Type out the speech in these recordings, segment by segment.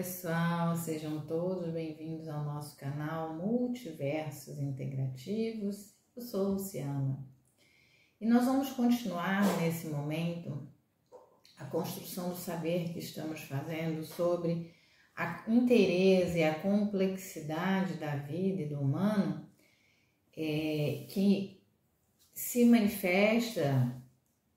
pessoal, sejam todos bem-vindos ao nosso canal Multiversos Integrativos. Eu sou Luciana e nós vamos continuar nesse momento a construção do saber que estamos fazendo sobre a inteireza e a complexidade da vida e do humano, que se manifesta,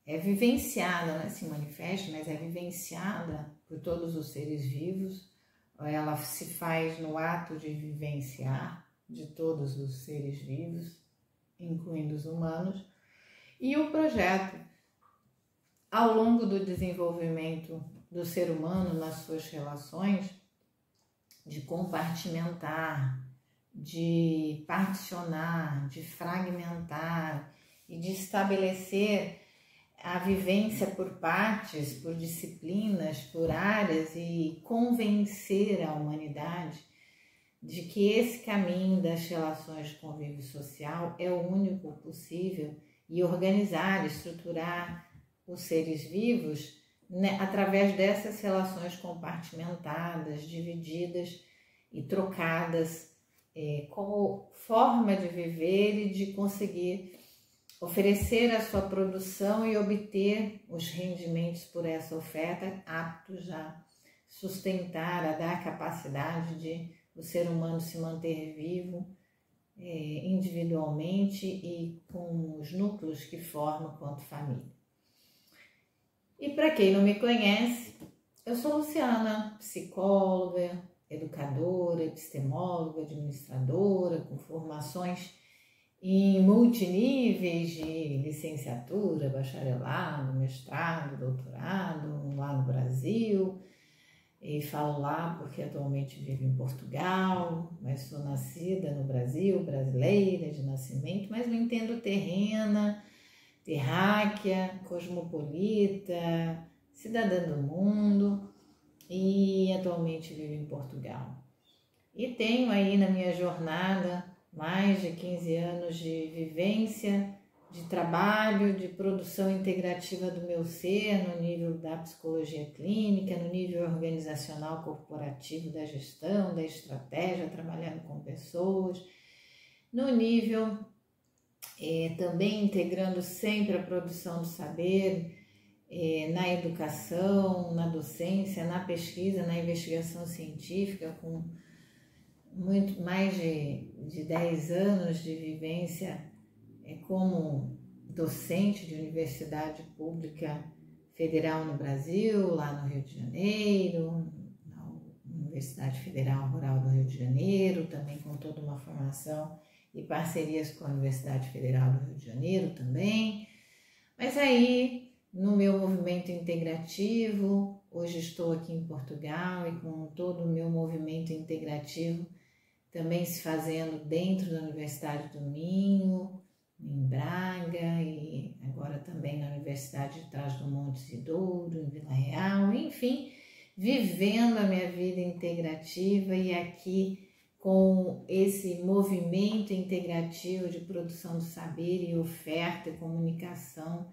é vivenciada, não é se manifesta, mas é vivenciada por todos os seres vivos. Ela se faz no ato de vivenciar de todos os seres vivos, incluindo os humanos. E o projeto, ao longo do desenvolvimento do ser humano nas suas relações, de compartimentar, de particionar, de fragmentar e de estabelecer a vivência por partes, por disciplinas, por áreas e convencer a humanidade de que esse caminho das relações de convívio social é o único possível e organizar, estruturar os seres vivos, né, através dessas relações compartimentadas, divididas e trocadas como forma de viver e de conseguir oferecer a sua produção e obter os rendimentos por essa oferta, aptos a sustentar, a dar capacidade de o ser humano se manter vivo individualmente e com os núcleos que formam quanto família. E para quem não me conhece, eu sou Luciana, psicóloga, educadora, epistemóloga, administradora, com formações em multiníveis de licenciatura, bacharelado, mestrado, doutorado, lá no Brasil. E falo lá porque atualmente vivo em Portugal, mas sou nascida no Brasil, brasileira de nascimento, mas me entendo terrena, terráquea, cosmopolita, cidadã do mundo e atualmente vivo em Portugal. E tenho aí na minha jornada mais de 15 anos de vivência, de trabalho, de produção integrativa do meu ser no nível da psicologia clínica, no nível organizacional corporativo da gestão, da estratégia, trabalhando com pessoas, no nível também integrando sempre a produção do saber na educação, na docência, na pesquisa, na investigação científica, com muito mais de 10 anos de vivência como docente de universidade pública federal no Brasil, lá no Rio de Janeiro, na Universidade Federal Rural do Rio de Janeiro, também com toda uma formação e parcerias com a Universidade Federal do Rio de Janeiro também. Mas aí, no meu movimento integrativo, hoje estou aqui em Portugal e com todo o meu movimento integrativo também se fazendo dentro da Universidade do Minho, em Braga, e agora também na Universidade de Trás-os-Montes e Douro, em Vila Real, enfim, vivendo a minha vida integrativa e aqui com esse movimento integrativo de produção do saber e oferta e comunicação,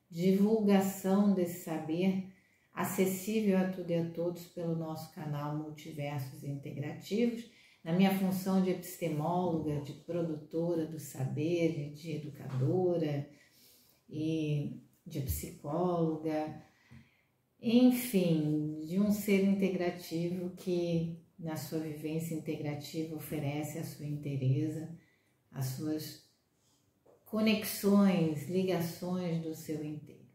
divulgação desse saber acessível a tudo e a todos pelo nosso canal Multiversos Integrativos, na minha função de epistemóloga, de produtora do saber, de educadora e de psicóloga, enfim, de um ser integrativo que na sua vivência integrativa oferece a sua inteireza, as suas conexões, ligações do seu inteiro.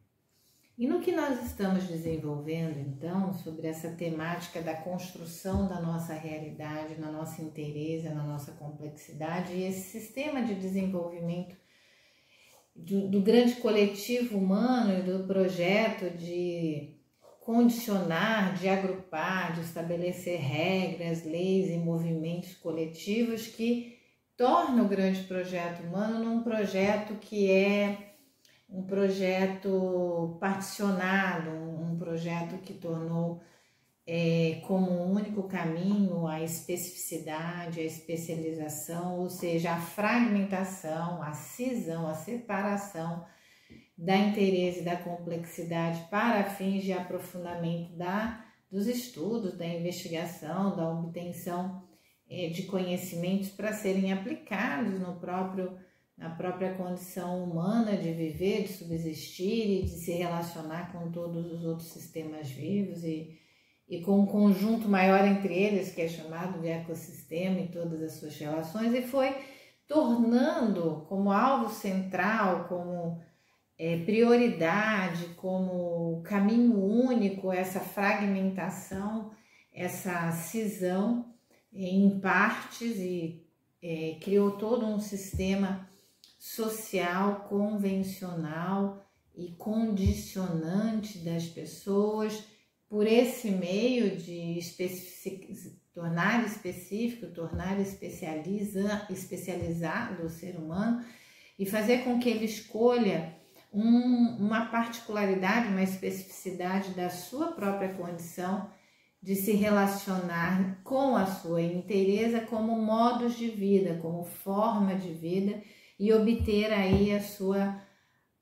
E no que nós estamos desenvolvendo, então, sobre essa temática da construção da nossa realidade, na nossa inteireza, na nossa complexidade, e esse sistema de desenvolvimento do grande coletivo humano e do projeto de condicionar, de agrupar, de estabelecer regras, leis e movimentos coletivos que tornam o grande projeto humano num projeto que é um projeto particionado, um projeto que tornou como um único caminho a especificidade, a especialização, ou seja, a fragmentação, a cisão, a separação da inteireza e da complexidade para fins de aprofundamento da dos estudos, da investigação, da obtenção de conhecimentos para serem aplicados na própria condição humana de viver, de subsistir e de se relacionar com todos os outros sistemas vivos e com um conjunto maior entre eles, que é chamado de ecossistema e todas as suas relações, e foi tornando como alvo central, como prioridade, como caminho único, essa fragmentação, essa cisão em partes e criou todo um sistema social, convencional e condicionante das pessoas por esse meio de tornar específico, tornar especializado o ser humano e fazer com que ele escolha uma particularidade, uma especificidade da sua própria condição de se relacionar com a sua inteireza como modos de vida, como forma de vida e obter aí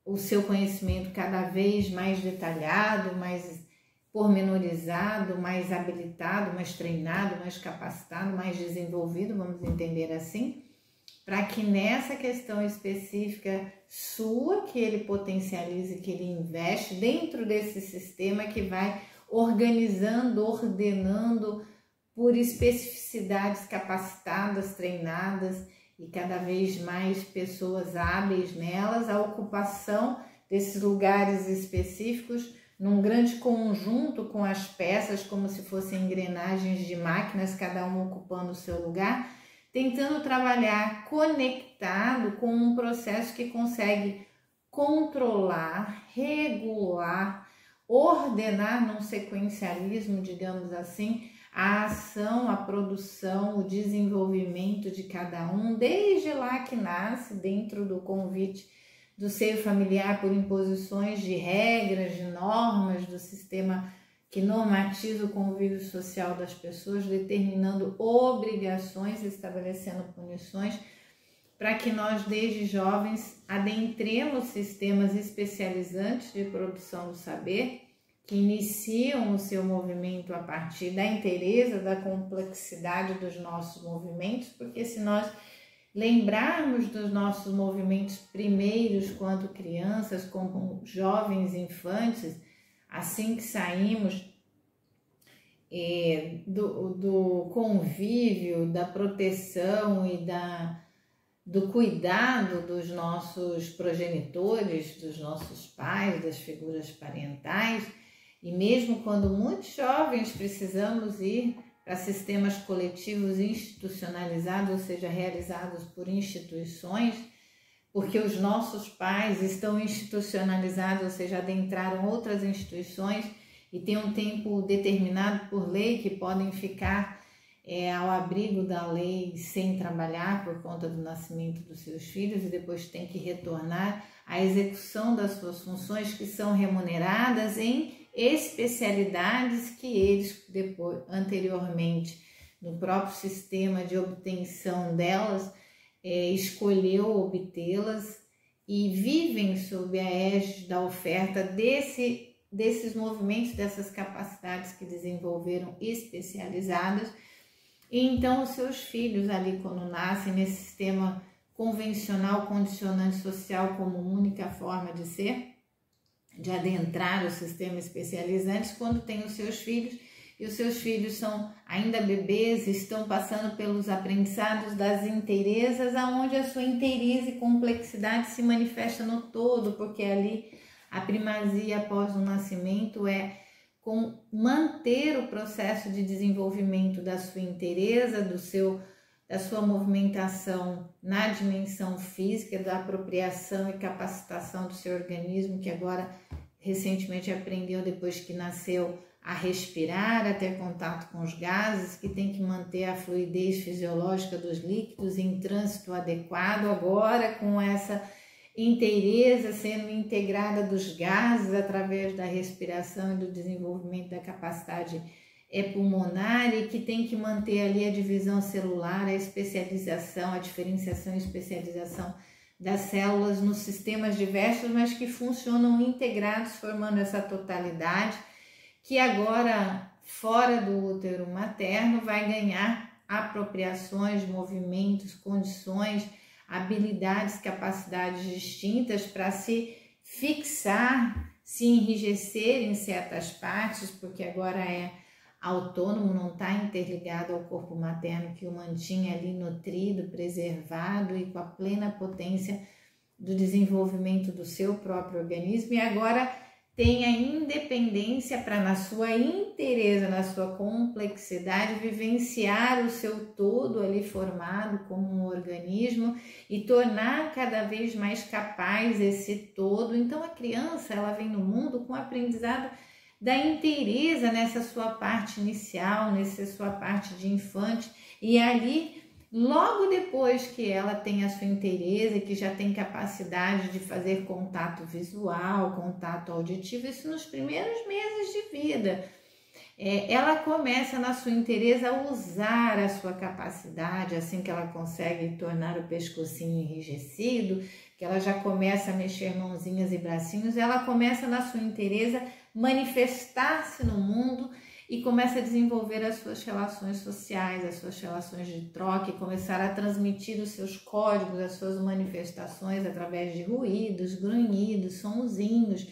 o seu conhecimento cada vez mais detalhado, mais pormenorizado, mais habilitado, mais treinado, mais capacitado, mais desenvolvido, vamos entender assim, para que nessa questão específica sua, que ele potencialize, que ele investe dentro desse sistema que vai organizando, ordenando por especificidades capacitadas, treinadas e cada vez mais pessoas hábeis nelas, a ocupação desses lugares específicos num grande conjunto com as peças, como se fossem engrenagens de máquinas, cada uma ocupando o seu lugar, tentando trabalhar conectado com um processo que consegue controlar, regular, ordenar num sequencialismo, digamos assim, a ação, a produção, o desenvolvimento de cada um, desde lá que nasce, dentro do convite do seio familiar por imposições de regras, de normas, do sistema que normatiza o convívio social das pessoas, determinando obrigações, estabelecendo punições, para que nós, desde jovens, adentremos sistemas especializantes de produção do saber, que iniciam o seu movimento a partir da inteireza, da complexidade dos nossos movimentos, porque se nós lembrarmos dos nossos movimentos primeiros quando crianças, como jovens infantes, assim que saímos do convívio, da proteção e do cuidado dos nossos progenitores, dos nossos pais, das figuras parentais, e mesmo quando muito jovens precisamos ir para sistemas coletivos institucionalizados, ou seja, realizados por instituições, porque os nossos pais estão institucionalizados, ou seja, adentraram outras instituições e têm um tempo determinado por lei que podem ficar ao abrigo da lei sem trabalhar por conta do nascimento dos seus filhos e depois tem que retornar à execução das suas funções que são remuneradas em especialidades que eles anteriormente no próprio sistema de obtenção delas escolheu obtê-las e vivem sob a égide da oferta desses movimentos, dessas capacidades que desenvolveram especializadas. E então os seus filhos ali quando nascem nesse sistema convencional, condicionante social como única forma de ser, de adentrar o sistema especializante, quando tem os seus filhos, e os seus filhos são ainda bebês, estão passando pelos aprendizados das inteirezas, aonde a sua inteireza e complexidade se manifesta no todo, porque ali a primazia após o nascimento é com manter o processo de desenvolvimento da sua inteireza, da sua movimentação na dimensão física, da apropriação e capacitação do seu organismo, que agora recentemente aprendeu, depois que nasceu, a respirar, a ter contato com os gases, que tem que manter a fluidez fisiológica dos líquidos em trânsito adequado, agora com essa inteireza sendo integrada dos gases através da respiração e do desenvolvimento da capacidade pulmonar, e que tem que manter ali a divisão celular, a especialização, a diferenciação e especialização das células nos sistemas diversos, mas que funcionam integrados, formando essa totalidade, que agora fora do útero materno, vai ganhar apropriações, movimentos, condições, habilidades, capacidades distintas para se fixar, se enrijecer em certas partes, porque agora é autônomo, não está interligado ao corpo materno que o mantinha ali nutrido, preservado e com a plena potência do desenvolvimento do seu próprio organismo, e agora tem a independência para, na sua inteireza, na sua complexidade, vivenciar o seu todo ali formado como um organismo e tornar cada vez mais capaz esse todo. Então a criança, ela vem no mundo com o aprendizado da inteireza nessa sua parte inicial, nessa sua parte de infante, e ali logo depois que ela tem a sua inteireza, que já tem capacidade de fazer contato visual, contato auditivo, isso nos primeiros meses de vida, ela começa na sua inteireza a usar a sua capacidade, assim que ela consegue tornar o pescocinho enrijecido, que ela já começa a mexer mãozinhas e bracinhos, ela começa na sua inteireza manifestar-se no mundo e começa a desenvolver as suas relações sociais, as suas relações de troca, e começar a transmitir os seus códigos, as suas manifestações através de ruídos, grunhidos, sonzinhos,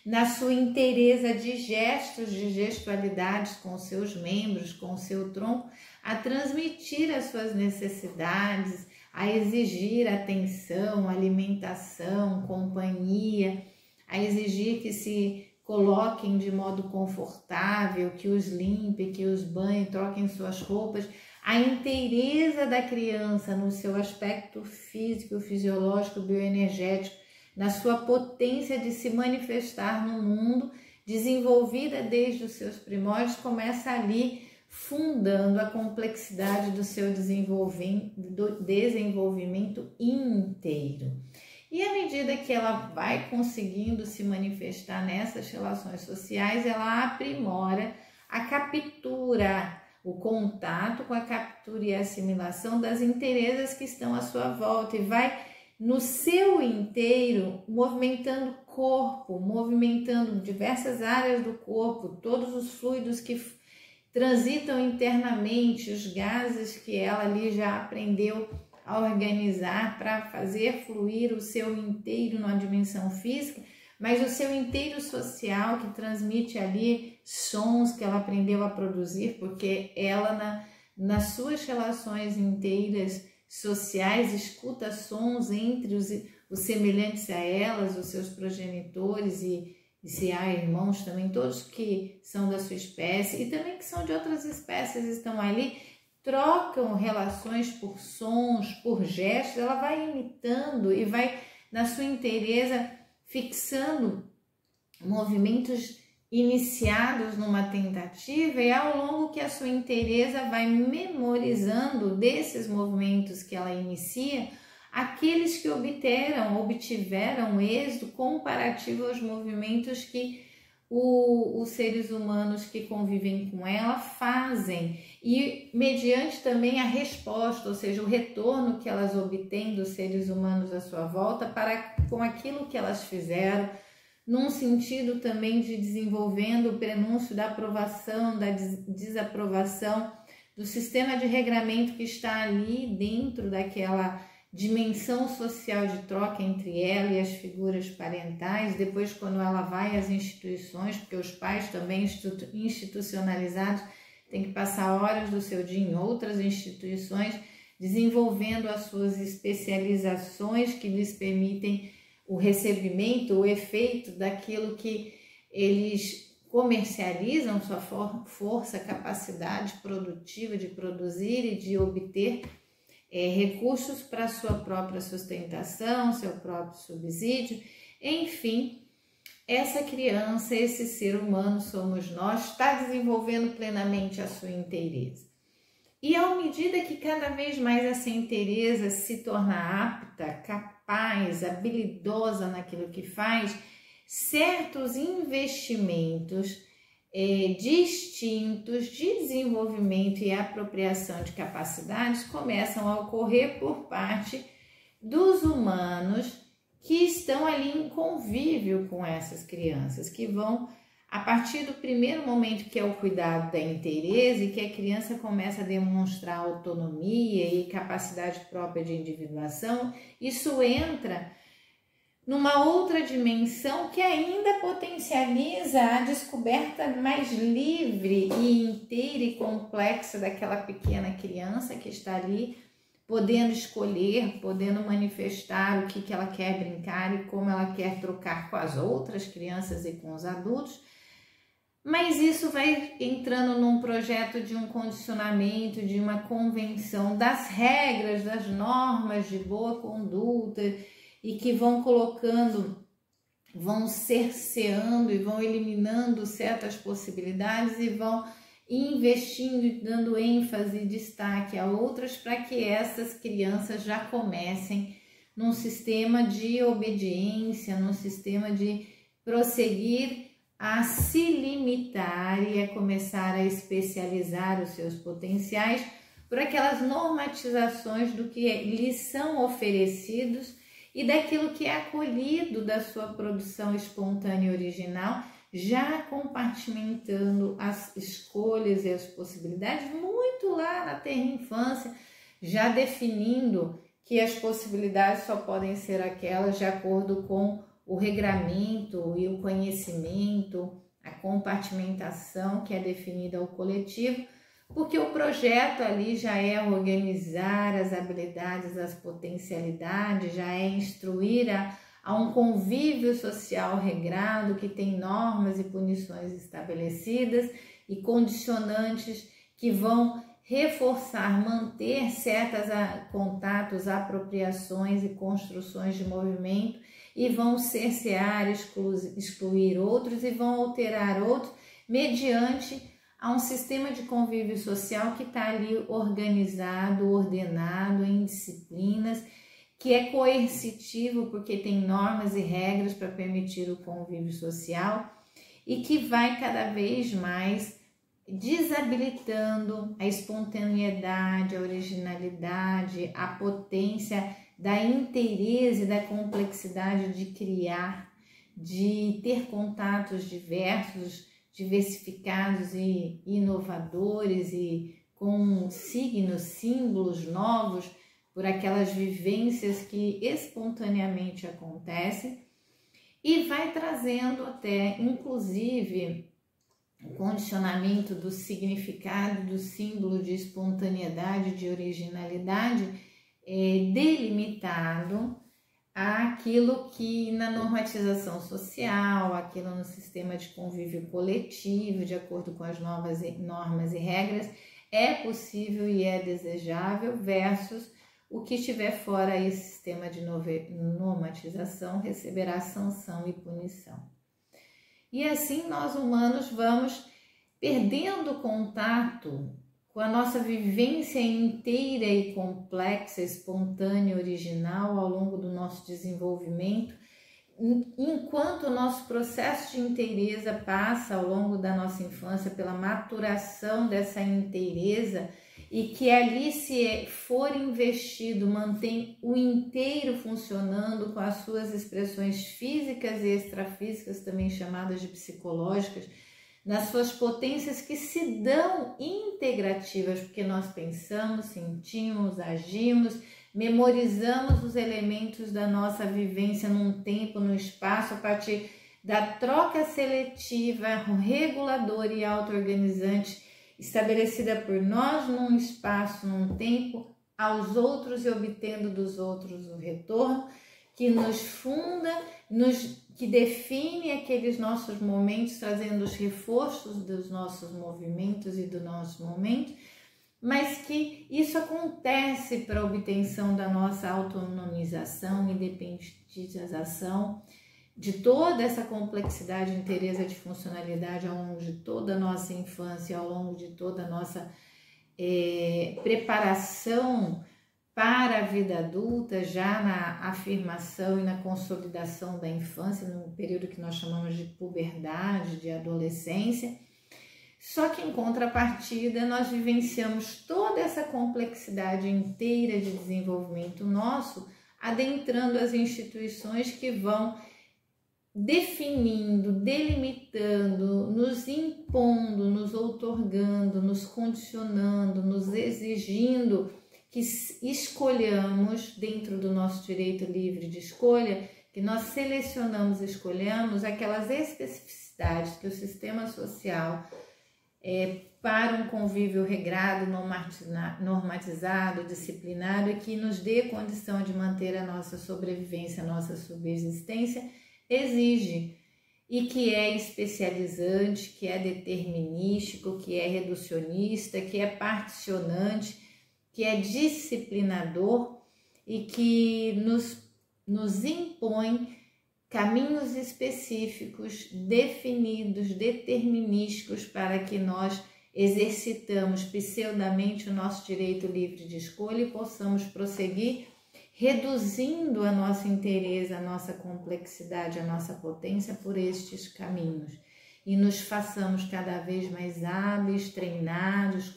na sua inteireza de gestos, de gestualidades com os seus membros, com o seu tronco, a transmitir as suas necessidades, a exigir atenção, alimentação, companhia, a exigir que se coloquem de modo confortável, que os limpe, que os banhe, troquem suas roupas. A inteireza da criança no seu aspecto físico, fisiológico, bioenergético, na sua potência de se manifestar no mundo, desenvolvida desde os seus primórdios, começa ali fundando a complexidade do seu desenvolvimento inteiro. E à medida que ela vai conseguindo se manifestar nessas relações sociais, ela aprimora a captura, o contato com a captura e a assimilação das inteirezas que estão à sua volta, e vai no seu inteiro movimentando o corpo, movimentando diversas áreas do corpo, todos os fluidos que transitam internamente, os gases que ela ali já aprendeu a organizar para fazer fluir o seu inteiro numa dimensão física, mas o seu inteiro social, que transmite ali sons que ela aprendeu a produzir, porque ela nas suas relações inteiras sociais escuta sons entre os semelhantes a elas, os seus progenitores, e se há irmãos também, todos que são da sua espécie e também que são de outras espécies estão ali, trocam relações por sons, por gestos, ela vai imitando e vai, na sua inteireza, fixando movimentos iniciados numa tentativa, e ao longo que a sua inteireza vai memorizando desses movimentos que ela inicia, aqueles que obtiveram êxito comparativo aos movimentos que os seres humanos que convivem com ela fazem, e mediante também a resposta, ou seja, o retorno que elas obtêm dos seres humanos à sua volta com aquilo que elas fizeram, num sentido também de desenvolvendo o prenúncio da aprovação, da desaprovação, do sistema de regramento que está ali dentro daquela dimensão social de troca entre ela e as figuras parentais. Depois, quando ela vai às instituições, porque os pais também institucionalizados têm que passar horas do seu dia em outras instituições, desenvolvendo as suas especializações que lhes permitem o recebimento, o efeito daquilo que eles comercializam, sua força, capacidade produtiva de produzir e de obter recursos para sua própria sustentação, seu próprio subsídio, enfim, essa criança, esse ser humano somos nós, está desenvolvendo plenamente a sua inteireza. E à medida que cada vez mais essa inteireza se torna apta, capaz, habilidosa naquilo que faz, certos investimentos distintos de desenvolvimento e apropriação de capacidades começam a ocorrer por parte dos humanos que estão ali em convívio com essas crianças, que vão a partir do primeiro momento que é o cuidado da inteireza e que a criança começa a demonstrar autonomia e capacidade própria de individuação, isso entra numa outra dimensão que ainda potencializa a descoberta mais livre e inteira e complexa daquela pequena criança que está ali, podendo escolher, podendo manifestar o que ela quer brincar e como ela quer trocar com as outras crianças e com os adultos. Mas isso vai entrando num projeto de um condicionamento, de uma convenção das regras, das normas de boa conduta, e que vão colocando, vão cerceando e vão eliminando certas possibilidades e vão investindo e dando ênfase e destaque a outras para que essas crianças já comecem num sistema de obediência, num sistema de prosseguir a se limitar e a começar a especializar os seus potenciais por aquelas normatizações do que lhes são oferecidos e daquilo que é acolhido da sua produção espontânea e original, já compartimentando as escolhas e as possibilidades muito lá na terra infância, já definindo que as possibilidades só podem ser aquelas de acordo com o regramento e o conhecimento, a compartimentação que é definida ao coletivo, porque o projeto ali já é organizar as habilidades, as potencialidades, já é instruir a um convívio social regrado que tem normas e punições estabelecidas e condicionantes que vão reforçar, manter certos contatos, apropriações e construções de movimento e vão cercear, excluir outros e vão alterar outros mediante a um sistema de convívio social que está ali organizado, ordenado, em disciplinas, que é coercitivo porque tem normas e regras para permitir o convívio social e que vai cada vez mais desabilitando a espontaneidade, a originalidade, a potência da inteireza e da complexidade de criar, de ter contatos diversos, diversificados e inovadores e com signos, símbolos novos por aquelas vivências que espontaneamente acontecem e vai trazendo até, inclusive, o condicionamento do significado, do símbolo de espontaneidade, de originalidade, delimitado àquilo que na normatização social, aquilo no sistema de convívio coletivo, de acordo com as novas normas e regras, é possível e é desejável, versus o que estiver fora esse sistema de normatização receberá sanção e punição. E assim nós humanos vamos perdendo contato com a nossa vivência inteira e complexa, espontânea, original ao longo do nosso desenvolvimento, enquanto o nosso processo de inteireza passa ao longo da nossa infância pela maturação dessa inteireza e que ali, se for investido, mantém o inteiro funcionando com as suas expressões físicas e extrafísicas, também chamadas de psicológicas, nas suas potências que se dão integrativas, porque nós pensamos, sentimos, agimos, memorizamos os elementos da nossa vivência num tempo, num espaço, a partir da troca seletiva, reguladora e auto-organizante estabelecida por nós num espaço, num tempo, aos outros e obtendo dos outros o retorno, que nos funda, que define aqueles nossos momentos, trazendo os reforços dos nossos movimentos e do nosso momento, mas que isso acontece para a obtenção da nossa autonomização, independentização, de toda essa complexidade, inteireza de funcionalidade ao longo de toda a nossa infância, ao longo de toda a nossa preparação para a vida adulta, já na afirmação e na consolidação da infância, no período que nós chamamos de puberdade, de adolescência. Só que em contrapartida nós vivenciamos toda essa complexidade inteira de desenvolvimento nosso, adentrando as instituições que vão definindo, delimitando, nos impondo, nos outorgando, nos condicionando, nos exigindo que escolhamos dentro do nosso direito livre de escolha, que nós selecionamos e escolhamos aquelas especificidades que o sistema social para um convívio regrado, normatizado, disciplinado e que nos dê condição de manter a nossa sobrevivência, a nossa subsistência, exige, e que é especializante, que é determinístico, que é reducionista, que é particionante, que é disciplinador e que nos impõe caminhos específicos, definidos, determinísticos para que nós exercitamos pseudamente o nosso direito livre de escolha e possamos prosseguir reduzindo a nossa inteireza, a nossa complexidade, a nossa potência por estes caminhos e nos façamos cada vez mais hábeis, treinados,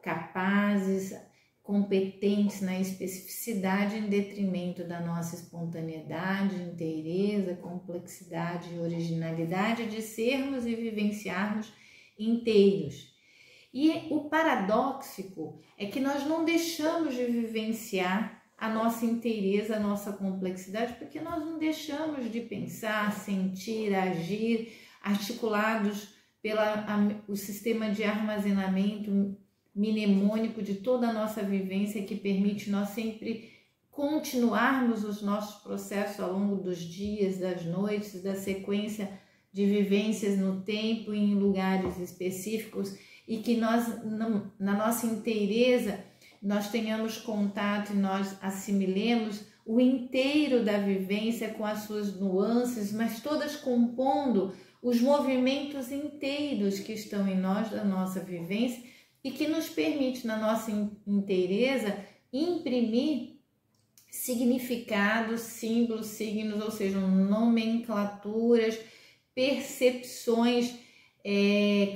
capazes, competentes na especificidade em detrimento da nossa espontaneidade, inteireza, complexidade e originalidade de sermos e vivenciarmos inteiros. E o paradóxico é que nós não deixamos de vivenciar a nossa inteireza, a nossa complexidade, porque nós não deixamos de pensar, sentir, agir, articulados pelo sistema de armazenamento mnemônico de toda a nossa vivência, que permite nós sempre continuarmos os nossos processos ao longo dos dias, das noites, da sequência de vivências no tempo e em lugares específicos, e que nós, na nossa inteireza, nós tenhamos contato e nós assimilemos o inteiro da vivência com as suas nuances, mas todas compondo os movimentos inteiros que estão em nós, da nossa vivência, e que nos permite, na nossa inteireza, imprimir significados, símbolos, signos, ou seja, nomenclaturas, percepções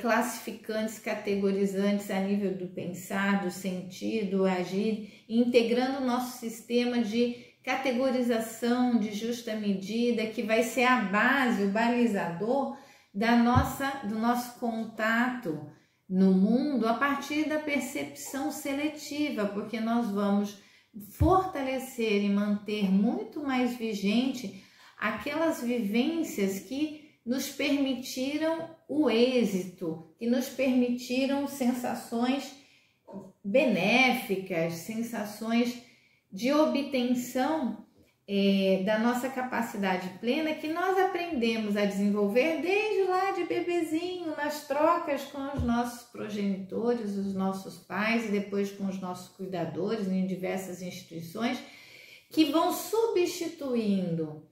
classificantes, categorizantes a nível do pensar, do sentir, do agir, integrando o nosso sistema de categorização de justa medida, que vai ser a base, o balizador do nosso contato no mundo a partir da percepção seletiva, porque nós vamos fortalecer e manter muito mais vigente aquelas vivências que nos permitiram o êxito, que nos permitiram sensações benéficas, sensações de obtenção da nossa capacidade plena, que nós aprendemos a desenvolver desde lá de bebezinho, nas trocas com os nossos progenitores, os nossos pais e depois com os nossos cuidadores em diversas instituições, que vão substituindo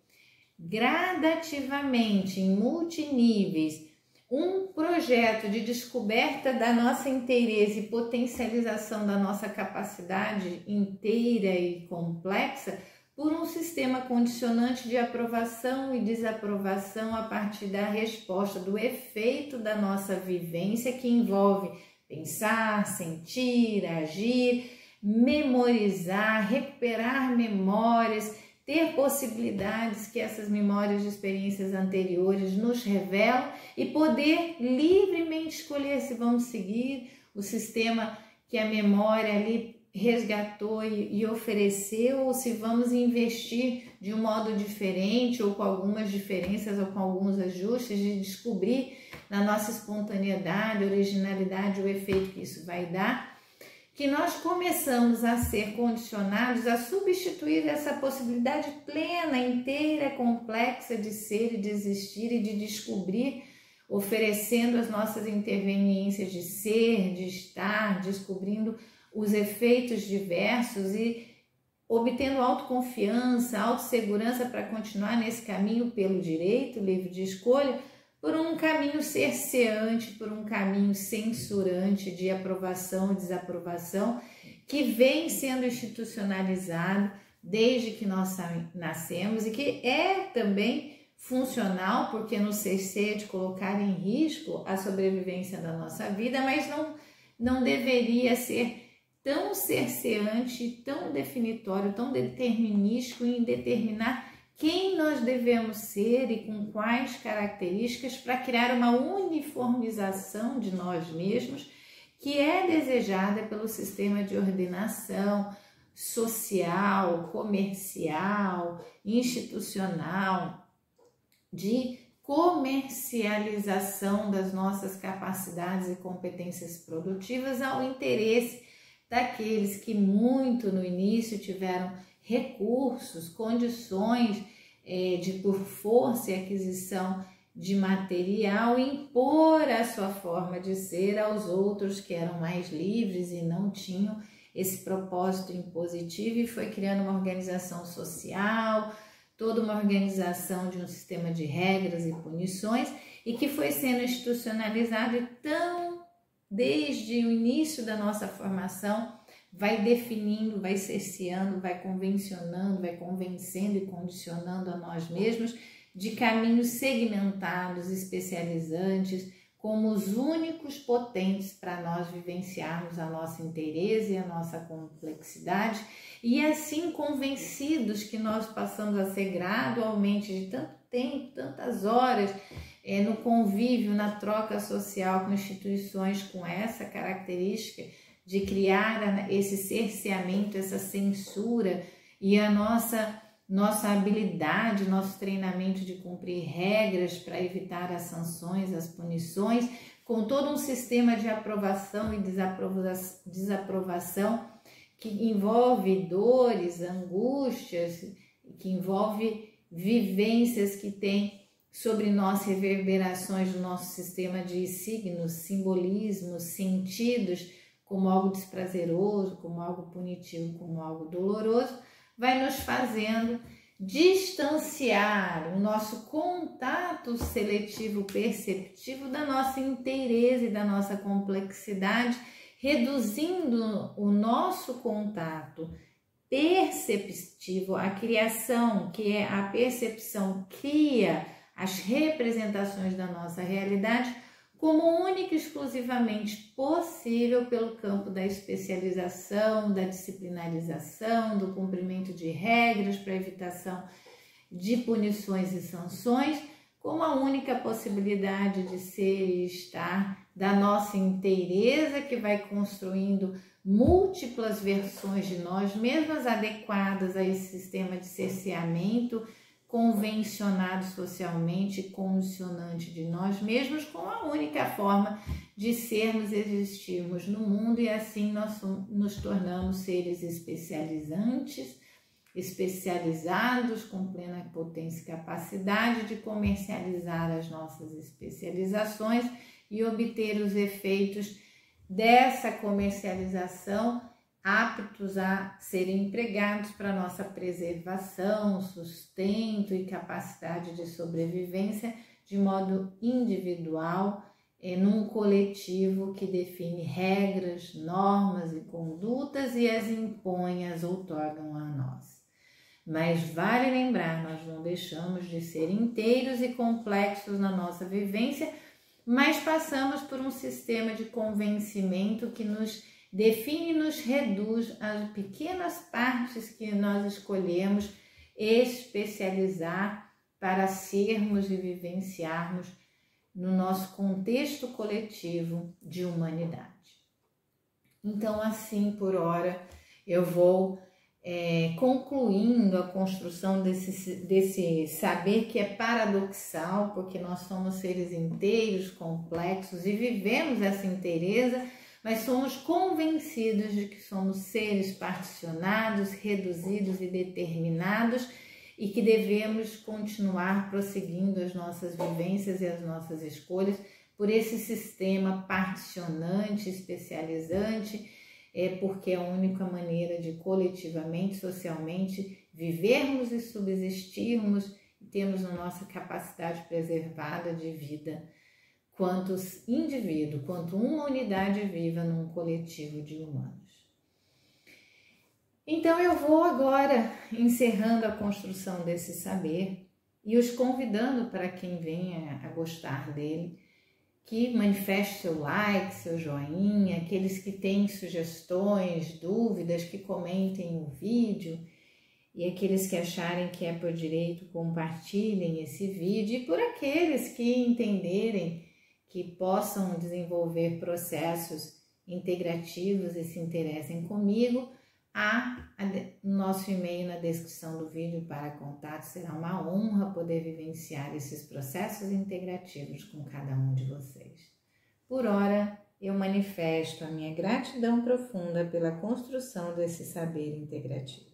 gradativamente, em multiníveis, um projeto de descoberta da nossa inteireza e potencialização da nossa capacidade inteira e complexa por um sistema condicionante de aprovação e desaprovação a partir da resposta, do efeito da nossa vivência, que envolve pensar, sentir, agir, memorizar, recuperar memórias, ter possibilidades que essas memórias de experiências anteriores nos revelam e poder livremente escolher se vamos seguir o sistema que a memória ali resgatou e ofereceu, ou se vamos investir de um modo diferente ou com algumas diferenças ou com alguns ajustes, de descobrir na nossa espontaneidade, originalidade, o efeito que isso vai dar, que nós começamos a ser condicionados a substituir essa possibilidade plena, inteira, complexa de ser e de existir e de descobrir, oferecendo as nossas interveniências de ser, de estar, descobrindo os efeitos diversos e obtendo autoconfiança, autossegurança para continuar nesse caminho pelo direito livre de escolha, por um caminho cerceante, por um caminho censurante de aprovação e desaprovação, que vem sendo institucionalizado desde que nós nascemos e que é também funcional, porque nos cerceia de colocar em risco a sobrevivência da nossa vida, mas não deveria ser tão cerceante, tão definitório, tão determinístico em determinar quem nós devemos ser e com quais características para criar uma uniformização de nós mesmos que é desejada pelo sistema de ordenação social, comercial, institucional, de comercialização das nossas capacidades e competências produtivas ao interesse daqueles que muito no início tiveram recursos, condições de por força e aquisição de material impor a sua forma de ser aos outros que eram mais livres e não tinham esse propósito impositivo, e foi criando uma organização social, toda uma organização de um sistema de regras e punições, e que foi sendo institucionalizado. Então, desde o início da nossa formação, vai definindo, vai cerceando, vai convencionando, vai convencendo e condicionando a nós mesmos de caminhos segmentados, especializantes, como os únicos potentes para nós vivenciarmos a nossa inteireza e a nossa complexidade, e assim convencidos que nós passamos a ser gradualmente, de tanto tempo, tantas horas, no convívio, na troca social com instituições com essa característica de criar esse cerceamento, essa censura, e a nossa habilidade, nosso treinamento de cumprir regras para evitar as sanções, as punições, com todo um sistema de aprovação e desaprovação que envolve dores, angústias, que envolve vivências que têm sobre nós reverberações do nosso sistema de signos, simbolismos, sentidos, como algo desprazeroso, como algo punitivo, como algo doloroso, vai nos fazendo distanciar o nosso contato seletivo perceptivo da nossa inteireza e da nossa complexidade, reduzindo o nosso contato perceptivo, a criação, que é a percepção, cria as representações da nossa realidade como única e exclusivamente possível pelo campo da especialização, da disciplinarização, do cumprimento de regras para evitação de punições e sanções, como a única possibilidade de ser e estar da nossa inteireza, que vai construindo múltiplas versões de nós mesmas adequadas a esse sistema de cerceamento convencionado socialmente, condicionante de nós mesmos, com a única forma de sermos e existirmos no mundo, e assim nós nos tornamos seres especializantes, especializados, com plena potência e capacidade de comercializar as nossas especializações e obter os efeitos dessa comercialização, aptos a serem empregados para nossa preservação, sustento e capacidade de sobrevivência de modo individual, num coletivo que define regras, normas e condutas e as impõe, as outorgam a nós. Mas vale lembrar, nós não deixamos de ser inteiros e complexos na nossa vivência, mas passamos por um sistema de convencimento que nos define e nos reduz às pequenas partes que nós escolhemos especializar para sermos e vivenciarmos no nosso contexto coletivo de humanidade. Então, assim, por hora, eu vou concluindo a construção desse saber que é paradoxal, porque nós somos seres inteiros, complexos e vivemos essa inteireza, mas somos convencidos de que somos seres particionados, reduzidos e determinados, e que devemos continuar prosseguindo as nossas vivências e as nossas escolhas por esse sistema particionante, especializante, porque é a única maneira de coletivamente, socialmente, vivermos e subsistirmos e termos a nossa capacidade preservada de vida quanto indivíduo, quanto uma unidade viva num coletivo de humanos. Então eu vou agora encerrando a construção desse saber e os convidando para quem venha a gostar dele, que manifeste seu like, seu joinha, aqueles que têm sugestões, dúvidas, que comentem o vídeo E aqueles que acharem que é por direito, compartilhem esse vídeo. E por aqueles que entenderem que possam desenvolver processos integrativos e se interessem comigo, nosso e-mail na descrição do vídeo para contato. Será uma honra poder vivenciar esses processos integrativos com cada um de vocês. Por ora, eu manifesto a minha gratidão profunda pela construção desse saber integrativo.